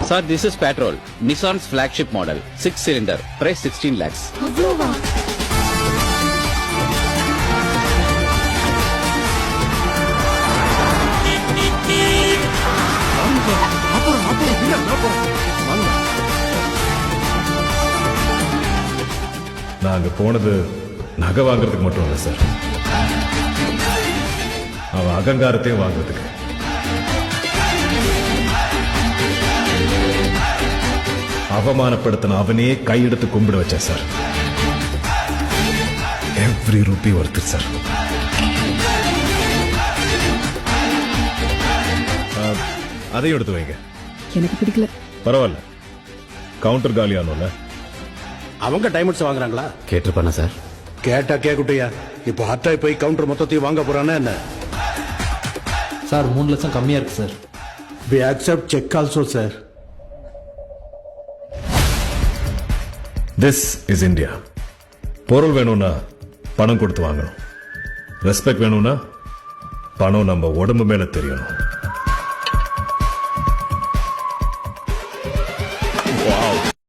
Sir, this is Patrol, Nissan's flagship model, 6-cylinder, price 16 lakhs. நாங்க போனது நகை வாங்குறதுக்கு மட்டும் இல்லை சார், அவன் அகங்காரத்தையும் வாங்குறதுக்கு. அவமானப்படுத்தின அவனே கையெடுத்து கும்பிட வச்சேன் சார். எவ்ரி ரூபி ஒருத்தர் சார். அதையும் எடுத்து வைங்க. எனக்கு பிடிக்கல. பரவாயில்ல, கவுண்டர் காலியானோல. அவங்க டைமண்ட்ஸ் வாங்குறாங்களா? கேட்டிருப்பானா சார்? கேட்டா கேக்குட்டியா, இப்போ ஹட்டாய் போய் கவுண்டர் மொத்தத்தையும் வாங்க போறானே என்ன? சார் 3 லட்சம் கம்மியா இருக்கு sir. We accept cheque also sir. This is India. பொருள் வேணும்னா பணம் கொடுத்து வாங்கணும். ரெஸ்பெக்ட் வேணும்னா பணம் நம்ம உடம்பு மேல தெரியணும்.